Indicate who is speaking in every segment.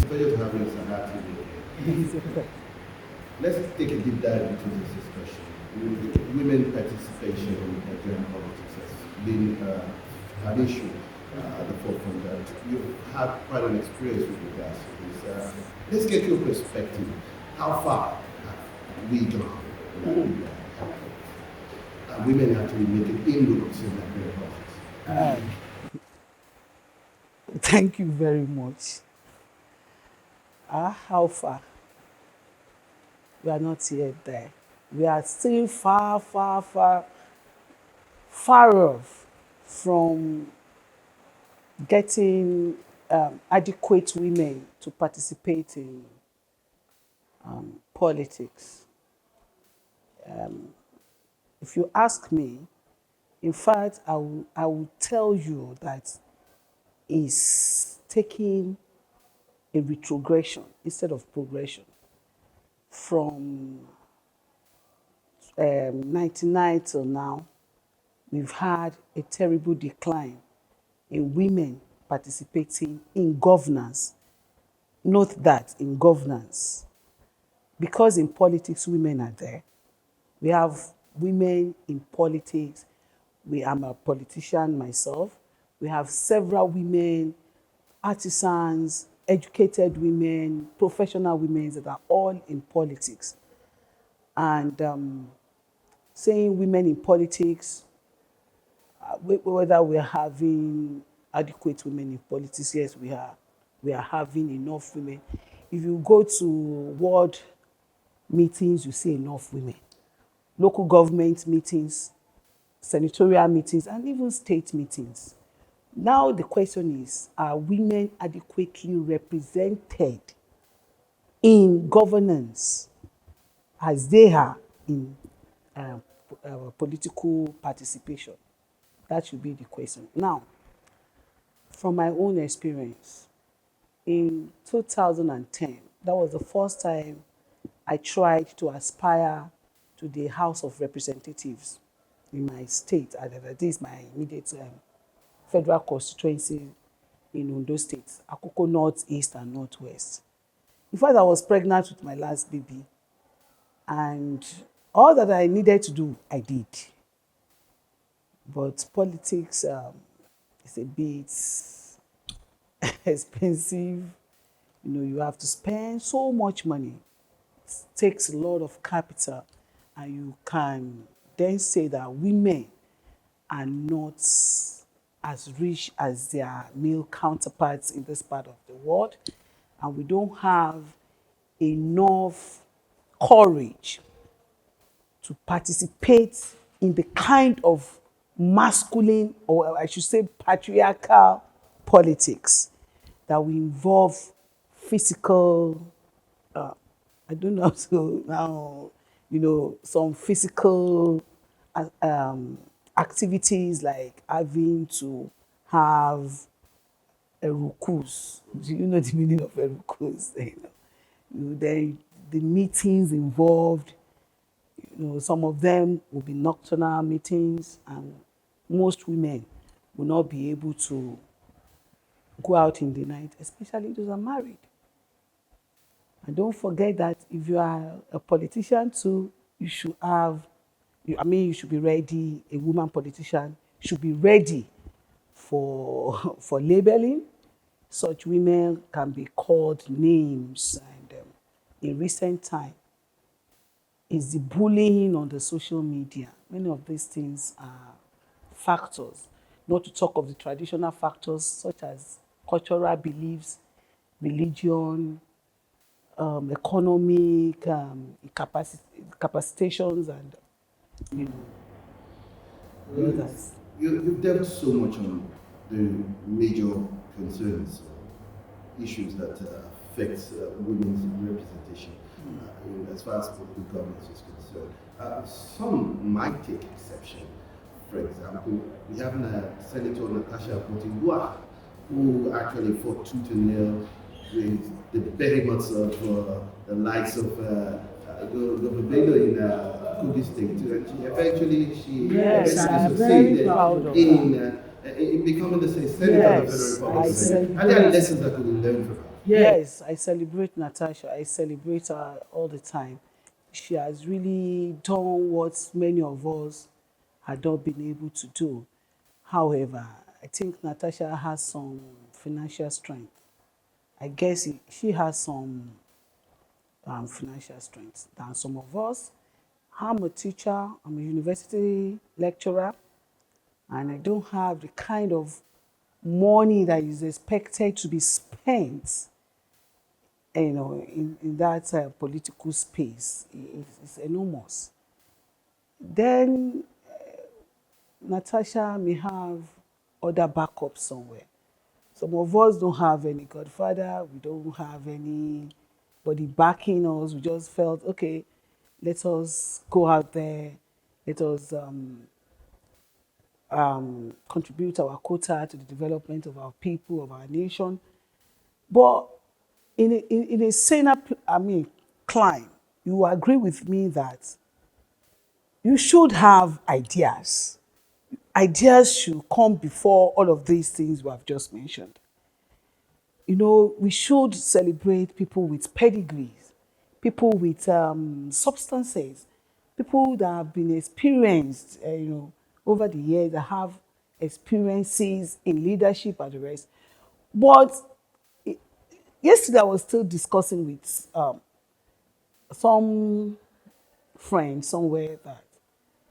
Speaker 1: Pleasure having SaharaTV. Let's take a deep dive into this discussion. Women participation in Nigerian politics has been an issue at the forefront. That you've had quite an experience with regards to this. Let's get your perspective. How far have we gone? Women actually making inroads in Nigerian politics.
Speaker 2: Thank you very much. How far? We are not yet there. We are still far, far, far, far off from getting adequate women to participate in politics. If you ask me, in fact, I will tell you that it's taking a retrogression instead of progression. From 99 till now, we've had a terrible decline in women participating in governance. Note that in governance, because in politics women are there, we have women in politics. I'm a politician myself. We have several women, artisans, educated women, professional women that are all in politics. And saying women in politics, whether we're having adequate women in politics, yes, we are having enough women. If you go to world meetings, you see enough women. Local government meetings, senatorial meetings, and even state meetings. Now the question is, are women adequately represented in governance as they are in political participation? That should be the question. Now, from my own experience, in 2010, that was the first time I tried to aspire to the House of Representatives in my state. This is my immediate federal constituency in Edo State, Akoko North, East, and Northwest. In fact, I was pregnant with my last baby, and all that I needed to do, I did. But politics is a bit expensive. You have to spend so much money. It takes a lot of capital, and you can then say that women are not as rich as their male counterparts in this part of the world, and we don't have enough courage to participate in the kind of masculine, or I should say patriarchal politics that will involve physical, I don't know, so now, some physical activities like having to have a rukus. Do you know the meaning of a rukus? The meetings involved, some of them will be nocturnal meetings, and most women will not be able to go out in the night, especially those who are married. And don't forget that if you are a politician too, you should be ready. A woman politician should be ready for labeling. Such women can be called names. And in recent time, is the bullying on the social media. Many of these things are factors, not to talk of the traditional factors such as cultural beliefs, religion, economic capacitations, and others.
Speaker 1: You've delved so much on the major concerns, issues that affect women's representation as far as political governance is concerned. Some might take exception. For example, we have Senator Natasha Akpoti, who actually fought tooth and nail with the behemoths of the likes of Governor Bello in Kogi State, and she eventually
Speaker 2: Yes, I am very
Speaker 1: succeeded
Speaker 2: proud of
Speaker 1: in becoming the Senator of the
Speaker 2: Yes,
Speaker 1: Federal
Speaker 2: I
Speaker 1: Republic.
Speaker 2: celebrate.
Speaker 1: And there are lessons that could be learned from her.
Speaker 2: Yes, I celebrate Natasha. I celebrate her all the time. She has really done what many of us had not been able to do. However, I think Natasha has some financial strength. I guess she has some financial strength than some of us. I'm a teacher, I'm a university lecturer, and I don't have the kind of money that is expected to be spent, in that political space. It's enormous. Then Natasha may have other backups somewhere. Some of us don't have any godfather, we don't have anybody backing us. We just felt, okay, let us go out there, let us contribute our quota to the development of our people, of our nation. But in a saner, climb, you agree with me that you should have ideas. Ideas should come before all of these things we have just mentioned. We should celebrate people with pedigrees, people with substances, people that have been experienced, over the years, that have experiences in leadership and the rest. But yesterday I was still discussing with some friend somewhere that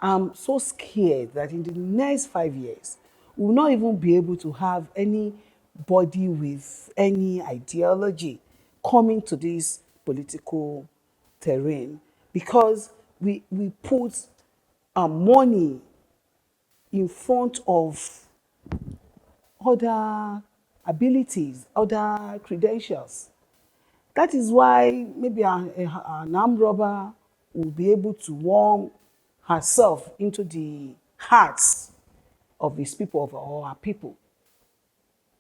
Speaker 2: I'm so scared that in the next 5 years, we will not even be able to have anybody with any ideology coming to this political terrain, because we put money in front of other abilities, other credentials. That is why maybe an armed robber will be able to warm herself into the hearts of his people, or our people,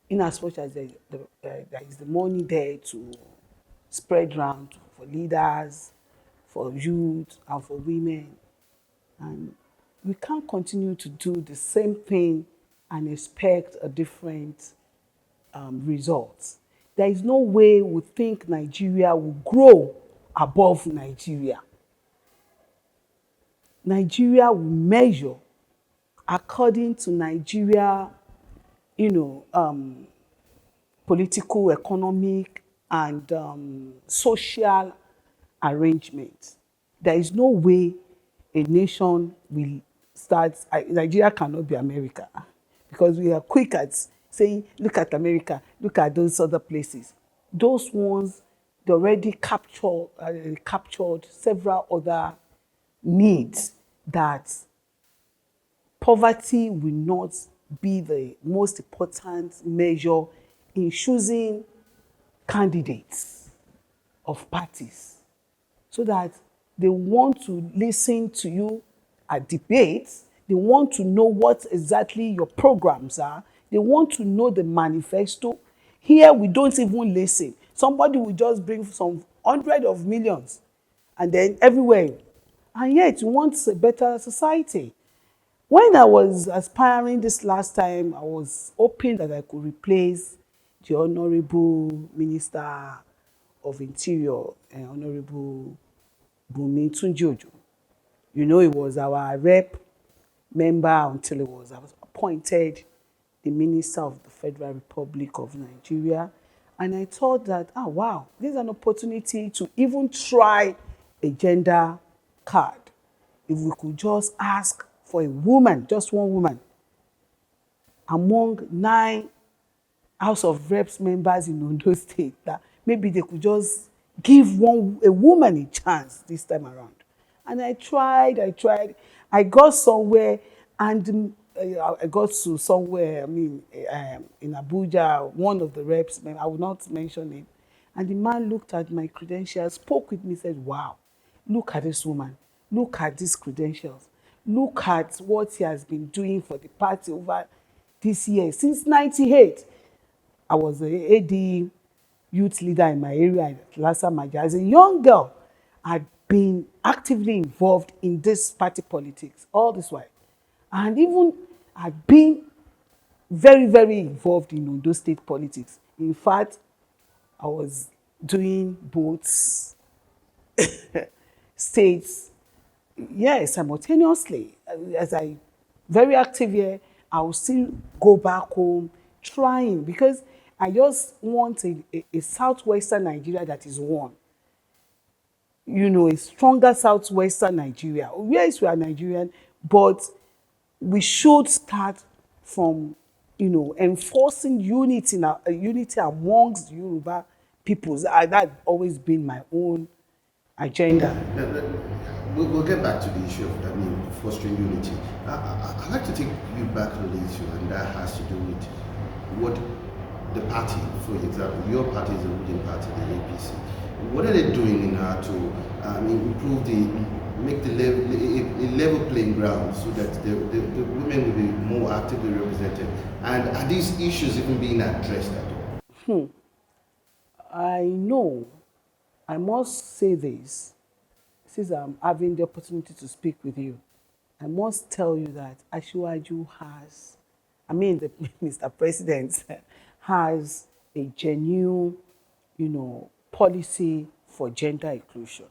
Speaker 2: in as much as there is the money there to spread around for leaders, for youth, and for women. And we can't continue to do the same thing and expect a different result. There is no way we think Nigeria will grow above Nigeria. Nigeria will measure according to Nigeria, you know, political, economic, and social arrangement. There is no way a nation will start. Nigeria cannot be America, because we are quick at saying, look at America, look at those other places. Those ones, they already captured several other needs that poverty will not be the most important measure in choosing candidates of parties, so that they want to listen to you at debates. They want to know what exactly your programs are. They want to know the manifesto. Here we don't even listen. Somebody will just bring some hundred of millions, and then everywhere, and yet you want a better society. When I was aspiring this last time, I was hoping that I could replace the Honorable Minister of Interior, Honorable Bumi Tunjojo. He was our rep member until he was appointed the Minister of the Federal Republic of Nigeria. And I thought that, wow, this is an opportunity to even try a gender card. If we could just ask for a woman, just one woman, among 9 House of Reps members in Edo State, that maybe they could just give a woman a chance this time around. And I tried, I got somewhere, and I got to somewhere, in Abuja, one of the reps, I will not mention it, and the man looked at my credentials, spoke with me, said, wow, look at this woman, look at these credentials, look at what he has been doing for the party over this year, since 98. I was the AD youth leader in my area, Lassa Maja. As a young girl, I been actively involved in this party politics all this while. And even had been very, very involved in Ondo State politics. In fact, I was doing both states, yes, simultaneously. As I very active here, I will still go back home trying, because I just want a southwestern Nigeria that is one. You know, a stronger southwestern Nigeria. Yes, we are Nigerian, but we should start from, you know, enforcing unity unity amongst Yoruba peoples. That's always been my own agenda.
Speaker 1: We'll get back to the issue of, fostering unity. I'd like to take you back a little, and that has to do with what the party, for example, your party is a ruling party, the APC. What are they doing in order to improve make the a level playing ground so that the women will be more actively represented? And are these issues even being addressed at all?
Speaker 2: I know, I must say this, since I'm having the opportunity to speak with you, I must tell you that Asiwaju has, the Mr. President has a genuine, you know, policy for gender inclusion,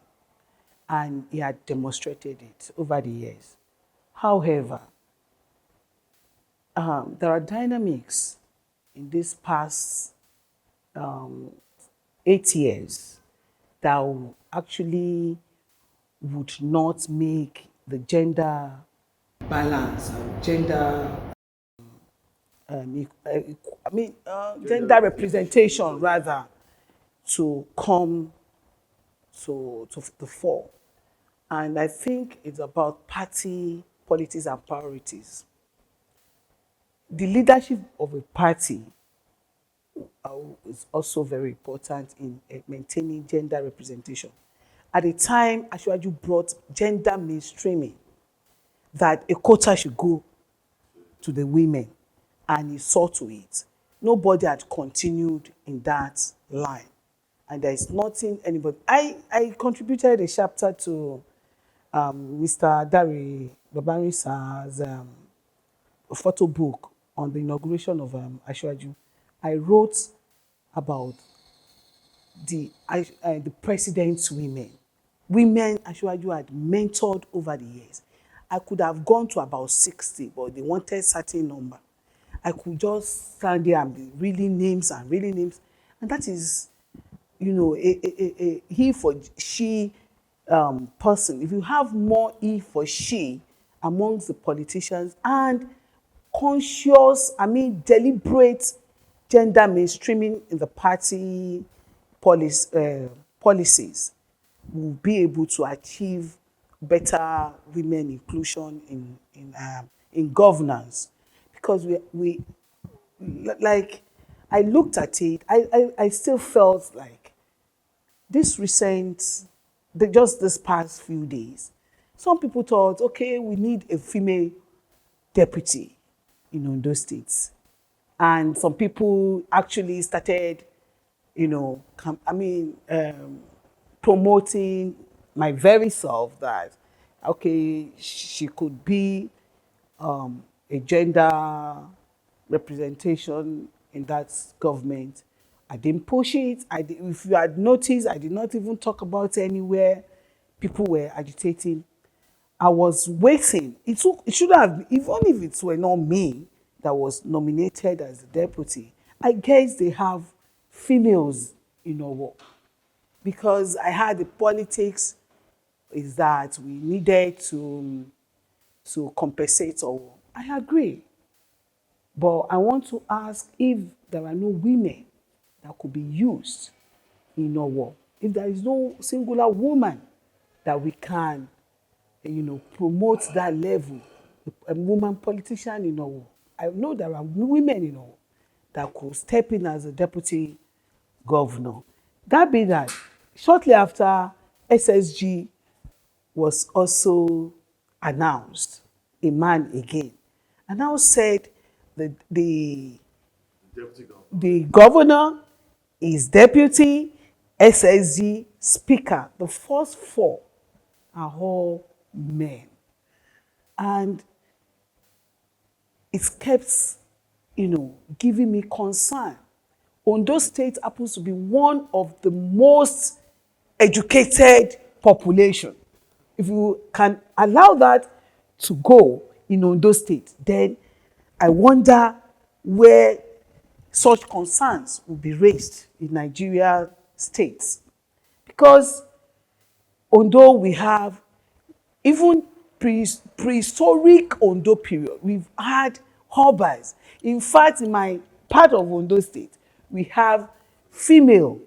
Speaker 2: and he had demonstrated it over the years. However, there are dynamics in this past 8 years that actually would not make the gender balance and gender gender representation rather to come to the fore. And I think it's about party politics and priorities. The leadership of a party is also very important in maintaining gender representation. At the time, Asiwaju brought gender mainstreaming, that a quota should go to the women, and he saw to it. Nobody had continued in that line. And there is nothing anybody. I contributed a chapter to Mr. Dari Babarisa's photo book on the inauguration of Asiwaju. I wrote about the president's women. Women Asiwaju had mentored over the years. I could have gone to about 60, but they wanted a certain number. I could just stand there and be reading names and reading names. And that is, you know, a he for she person. If you have more he for she amongst the politicians and conscious, deliberate gender mainstreaming in the party policies, will be able to achieve better women inclusion in governance. Because we like, I looked at it, I still felt like this just this past few days, some people thought, okay, we need a female deputy in Ondo State. And some people actually started, you know, promoting my very self that, okay, she could be a gender representation in that government. I didn't push it. If you had noticed, I did not even talk about it anywhere. People were agitating. I was waiting. It should have, even if it were not me that was nominated as the deputy, I guess they have females in our work. Because I had the politics is that we needed to compensate or I agree. But I want to ask if there are no women that could be used in our work. If there is no singular woman that we can, you know, promote that level, a woman politician in our work. I know there are women in our work that could step in as a deputy governor. That be that, shortly after SSG was also announced, a man again, and now said the governor is deputy, SSG speaker. The first four are all men. And it's kept, giving me concern. Ondo State happens to be one of the most educated population. If you can allow that to go in Ondo State, then I wonder where such concerns will be raised in Nigeria states. Because although we have even prehistoric Ondo period, we've had harbors. In fact, in my part of Ondo State, we have female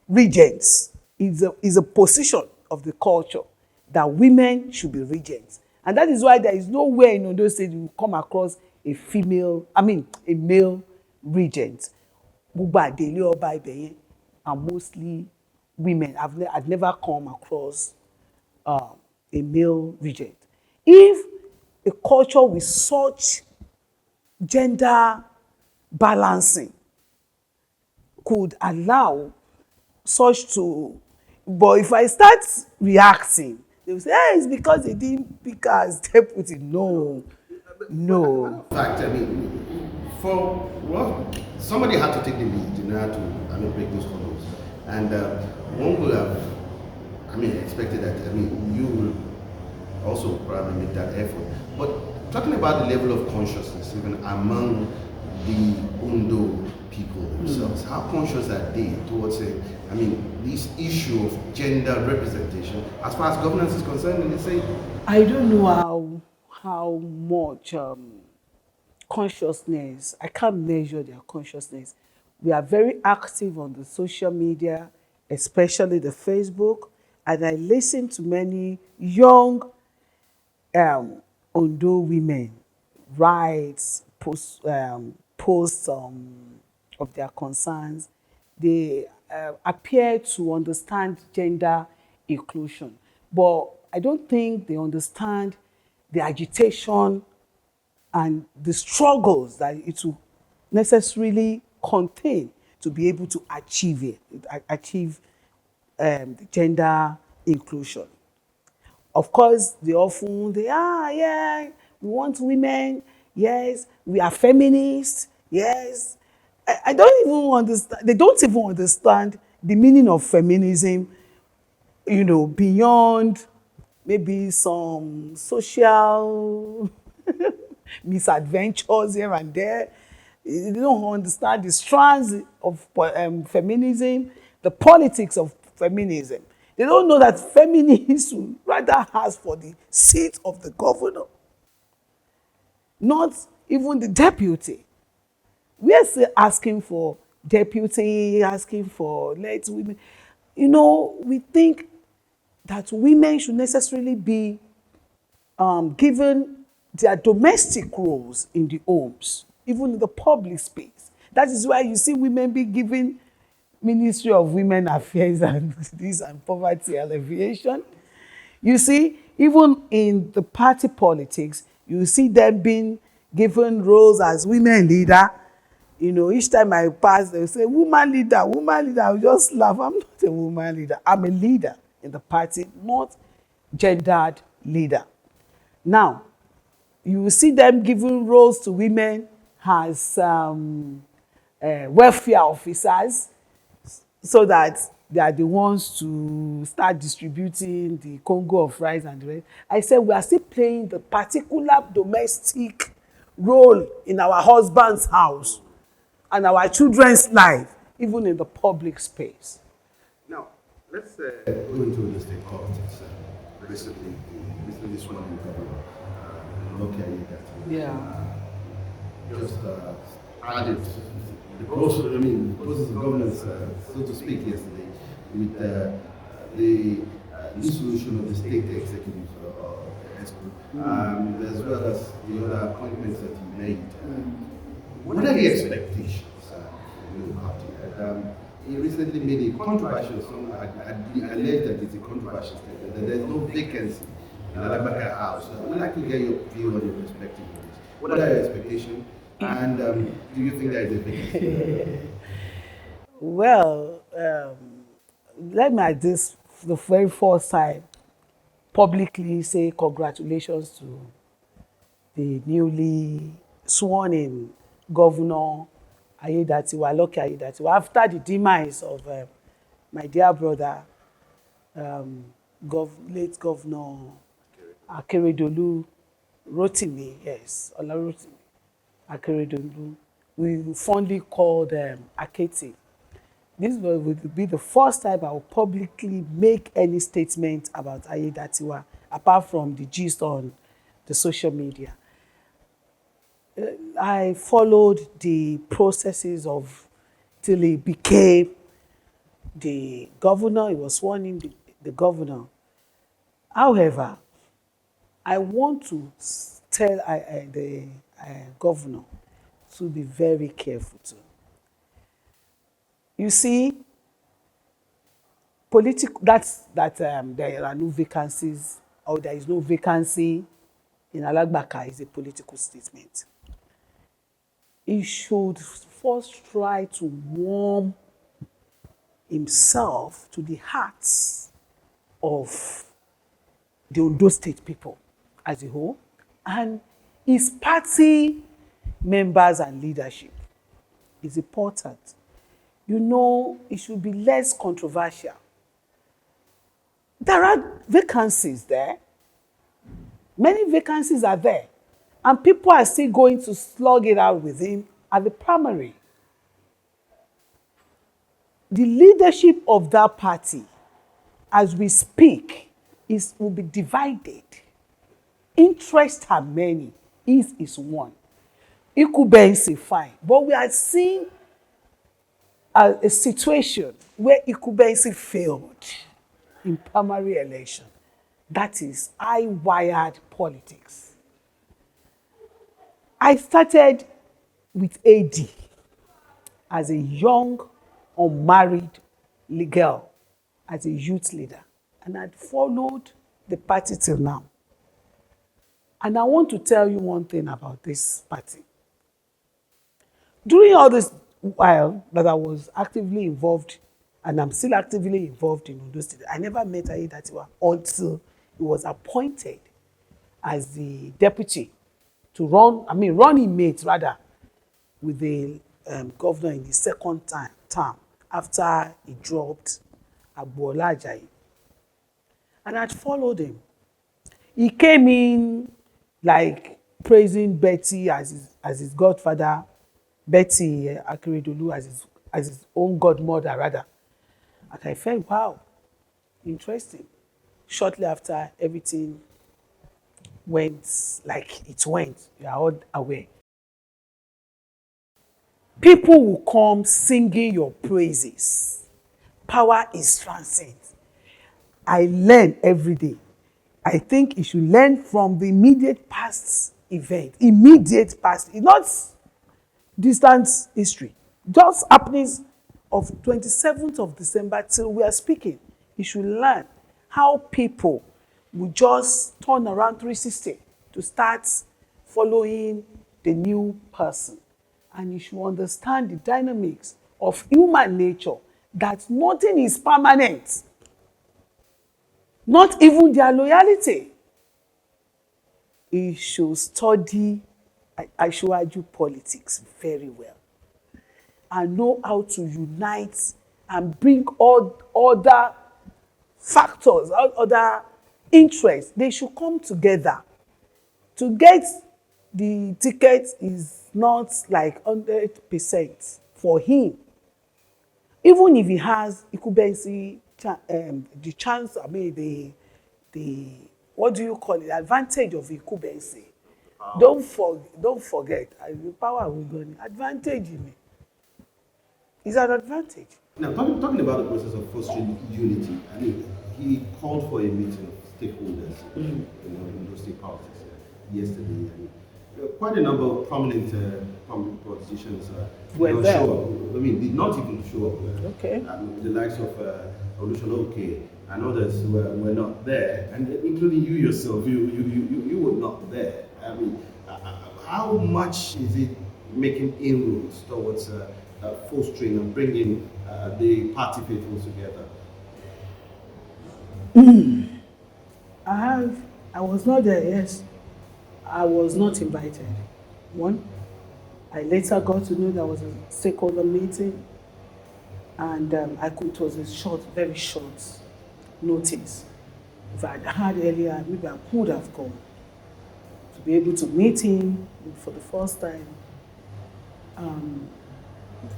Speaker 2: regents. Is a position of the culture that women should be regents. And that is why there is nowhere in Ondo State you will come across a male regent. Gbogbo àdèlé ọba ibẹ̀ yẹn are mostly women. I've never come across a male regent. If a culture with such gender balancing could allow such to, but if I start reacting, they will say, hey, it's because they didn't pick her as deputy. No.
Speaker 1: In fact, somebody had to take the lead in order to, break those colors. And one would have, expected that, you will also probably make that effort. But talking about the level of consciousness, even among the Ondo people themselves, how conscious are they towards this issue of gender representation as far as governance is concerned? And they say,
Speaker 2: I don't know how much consciousness, I can't measure their consciousness. We are very active on the social media, especially the Facebook, and I listen to many young Ondo women write posts of their concerns. They appear to understand gender inclusion, but I don't think they understand the agitation and the struggles that it will necessarily contain to be able to achieve the gender inclusion. Of course, we want women, yes, we are feminists, yes. I don't even understand, they don't even understand the meaning of feminism, beyond maybe some social misadventures here and there. They don't understand the strands of feminism, the politics of feminism. They don't know that feminists would rather ask for the seat of the governor, not even the deputy. We are still asking for deputy, asking for let women. We think that women should necessarily be given their domestic roles in the homes, even in the public space. That is why you see women be given Ministry of Women Affairs and this and poverty alleviation. You see, even in the party politics, you see them being given roles as women leader. Each time I pass, they say, woman leader, woman leader. I will just laugh. I'm not a woman leader. I'm a leader in the party, not gendered leader. Now, you will see them giving roles to women as welfare officers, so that they are the ones to start distributing the Congo of rice and the rest. I said we are still playing the particular domestic role in our husband's house and our children's life, even in the public space.
Speaker 1: Now, let's go into the state politics. Recently this one in government, just added the process of governance, so to speak, yesterday with the dissolution of the state executive as well as the other appointments that he made. What are the expectations in the party? He recently made a controversial, alleged that it's a controversial statement, that there's no vacancy in the Alabaka House. We'd like to get your view on your perspective on this. What are your expectations? And do you think there is a vacancy?
Speaker 2: Well, let me at this the very first time publicly say congratulations to the newly sworn in Governor Ayedatiwa, Lucky Ayedatiwa, after the demise of my dear brother, late Governor Akeredolu Rotimi, yes, Olarotimi Akeredolu. We fondly called Akete. This would be the first time I will publicly make any statement about Ayedatiwa, apart from the gist on the social media. I followed the processes of till he became the governor. He was sworn in the governor. However, I want to tell the governor to be very careful too. You see, there are no vacancies or there is no vacancy in Alagbaka is a political statement. He should first try to warm himself to the hearts of the Edo State people as a whole and his party members and leadership. Is important. You know, it should be less controversial. There are vacancies there. Many vacancies are there. And people are still going to slug it out with him at the primary. The leadership of that party, as we speak, will be divided. Interests are many. His is one. Ikubensi, fine. But we are seeing a situation where Ikubensi failed in primary election. That is high-wired politics. I started with AD as a young, unmarried girl, as a youth leader. And I'd followed the party till now. And I want to tell you one thing about this party. During all this while that I was actively involved, and I'm still actively involved in Edo State, I never met Ayedatiwa until he was appointed as the deputy to running mate rather, with the governor in his second term after he dropped Agboola Ajayi. And I'd followed him. He came in like praising Betty as his godfather, Betty Akeredolu as his own godmother rather. And I felt, wow, interesting. Shortly after, everything went like it went. You are all aware. People will come singing your praises. Power is transcendent. I learn every day. I think you should learn from the immediate past event. Immediate past, not distant history. Just happenings of 27th of December till we are speaking. You should learn how people will just turn around 360 to start following the new person. And you should understand the dynamics of human nature, that nothing is permanent. Not even their loyalty. You should study Sociology politics very well and know how to unite and bring all other factors, all other interests. They should come together. To get the ticket is not like 100% for him. Even if he has Ikubensi, the chance, the what do you call it, advantage of Ikubensi. Don't forget, the power will go in. Advantage in it. Is an advantage.
Speaker 1: Now, talking about the process of fostering unity, I mean, he called for a meeting of stakeholders, in those state politics yesterday. And quite a number of prominent politicians did not show up. I mean, did not even show up.
Speaker 2: Okay.
Speaker 1: The likes of Olusola and others were not there, and including you yourself, you were not there. I mean, how much is it making inroads towards fostering and bringing the party faithful together?
Speaker 2: I was not there, yes. I was not invited. One, I later got to know there was a stakeholder meeting, and it was a short, very short notice. If I'd had earlier, maybe I could have gone to be able to meet him for the first time.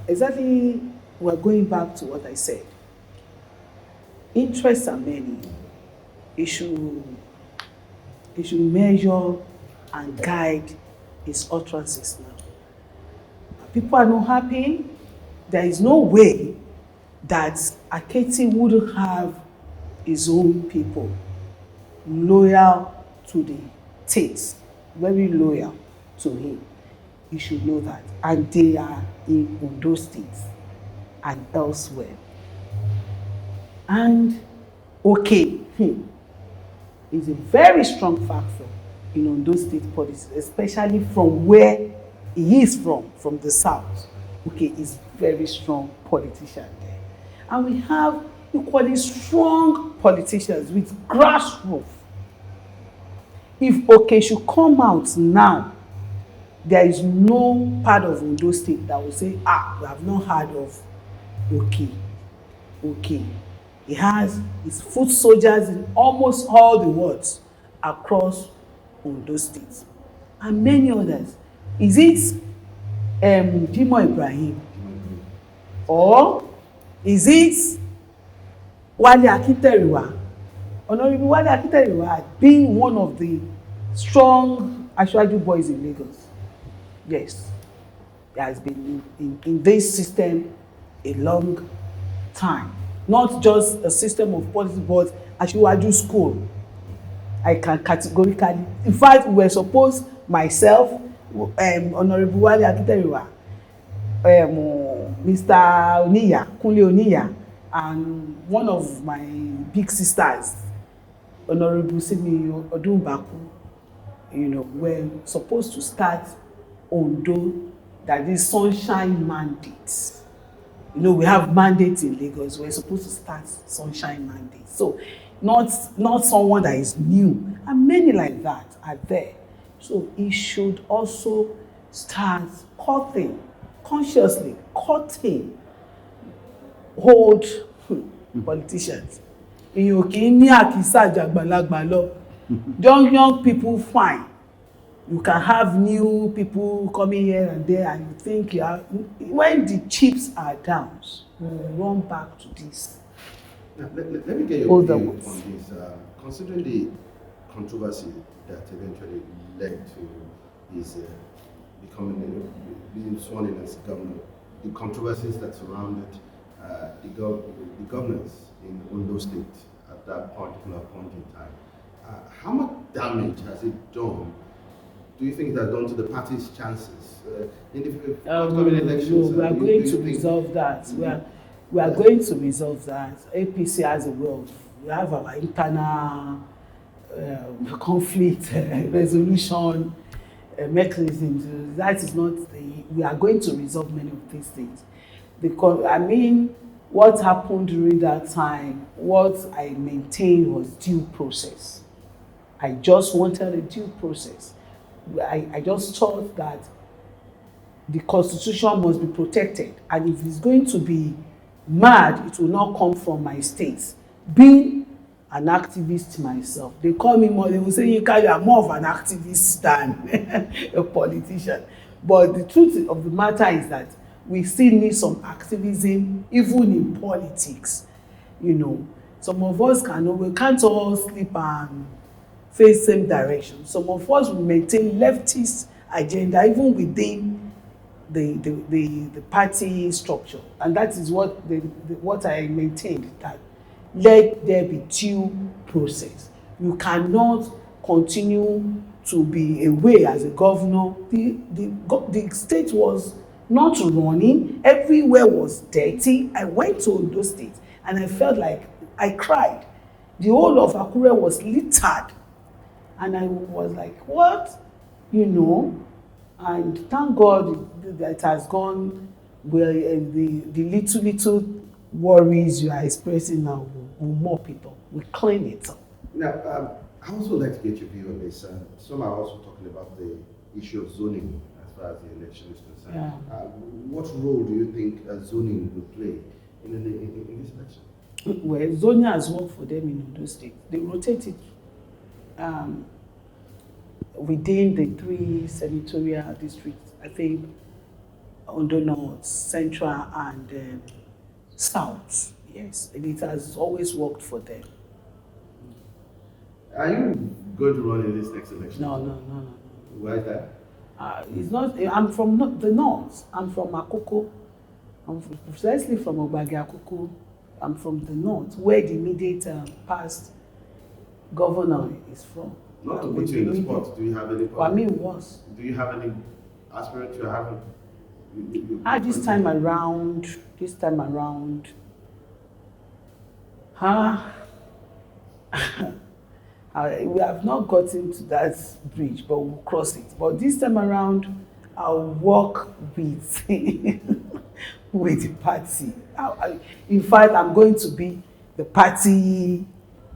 Speaker 2: Exactly, we're going back to what I said. Interests are many. It should measure and guide his utterances now. People are not happy. There is no way that Aketi wouldn't have his own people loyal to the state, very loyal to him. You should know that. And they are in Edo State and elsewhere. And okay, is a very strong factor in Edo State politics, especially from where he is from the south. Okay, is very strong politician there. And we have equally strong politicians with grassroots. If okay should come out now, there is no part of Edo State that will say, we have not heard of okay. Okay. He has his foot soldiers in almost all the wards across Edo State. And many others. Is it Jimo Ibrahim? Or is it Wale Akinteriwa? Honorable Wale Akinteriwa being one of the strong Asiwaju boys in Lagos. Yes, he has been in this system a long time. Not just a system of policy, but Asiwaju school. I can categorically, in fact, we were supposed, myself, Honorable Wale Akinteriwa, Mr. Oniya, Kunle Oniya, and one of my big sisters, Honorable Simi Odunbaku, were supposed to start Ondo, that is Sunshine Mandate. We have mandates in Lagos. We're supposed to start Sunshine Mandate. So not someone that is new. And many like that are there. So he should also start consciously cutting old politicians. Young people fine. You can have new people coming here and there, and you think when the chips are down, we will run back to this.
Speaker 1: Now, let me get your view on this. Considering the controversy that eventually led to his being sworn in as governor, the controversies that surrounded the governance in Ondo State at that particular point in time, how much damage has it done? Do you think that's done to the party's chances in the upcoming elections?
Speaker 2: No, we are going to resolve that. We are going to resolve that. APC has a way of, we have our internal conflict resolution mechanisms. That is not we are going to resolve many of these things. Because, what happened during that time, what I maintained was due process. I just wanted a due process. I just thought that the Constitution must be protected, and if it's going to be mad, it will not come from my state. Being an activist myself, they call me more, they will say, you are more of an activist than a politician. But the truth of the matter is that we still need some activism, even in politics. Some of us we can't all sleep and face same direction. Some of us will maintain leftist agenda even within the party structure, and that is what I maintained, that let there be due process. You cannot continue to be away as a governor. The state was not running. Everywhere was dirty. I went to Edo State and I felt like I cried. The whole of Akure was littered. And I was like, what? And thank God that it has gone well. The little worries you are expressing now will more people. We clean it up.
Speaker 1: Now, I also like to get your view on this. Some are also talking about the issue of zoning as far as the election is concerned.
Speaker 2: Yeah.
Speaker 1: What role do you think zoning will play in this election?
Speaker 2: Well, zoning has worked for them in Edo State. They rotated within the 3 senatorial districts, I think, Ondo North, Central, and South. Yes, and it has always worked for them.
Speaker 1: Are you going to run in this next election?
Speaker 2: No.
Speaker 1: Why is that?
Speaker 2: It's not. I'm from the north. I'm from Akoko. I'm precisely from Obagi Akoko. I'm from the north, where the immediate past governor is from.
Speaker 1: Not to put you in the spot, do you have any?
Speaker 2: Well, I mean, was.
Speaker 1: Do you have any aspirant to have?
Speaker 2: This time around, we have not gotten to that bridge, but we'll cross it. But this time around, I'll work with with the party. In fact, I'm going to be the party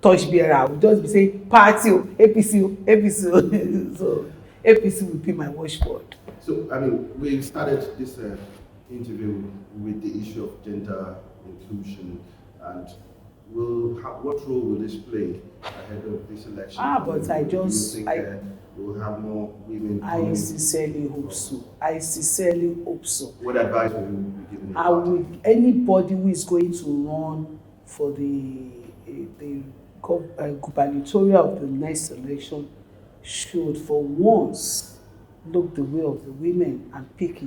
Speaker 2: torchbearer. I will just be saying party, APC, APC. So APC will be my watchword.
Speaker 1: So, I mean, we started this interview with the issue of gender inclusion, and what role will this play ahead of this election?
Speaker 2: But I just,
Speaker 1: do you think we'll have more women?
Speaker 2: I sincerely hope so.
Speaker 1: What advice will you be giving?
Speaker 2: Anybody who is going to run for the gubernatorial of the next election should, for once, look the way of the women and pick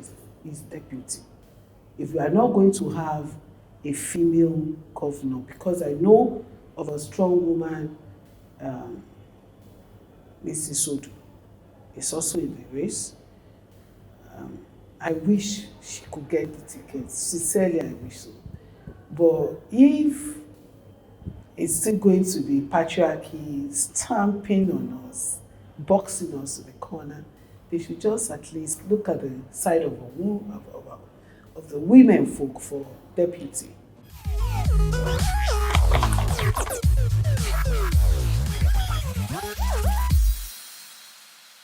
Speaker 2: his deputy. If we are not going to have a female governor, because I know of a strong woman, Mrs. Sodu, is also in the race. I wish she could get the ticket. Sincerely, I wish so. But if it's still going to be patriarchy stamping on us, boxing us to the corner, they should just at least look at the side of the women folk for deputy.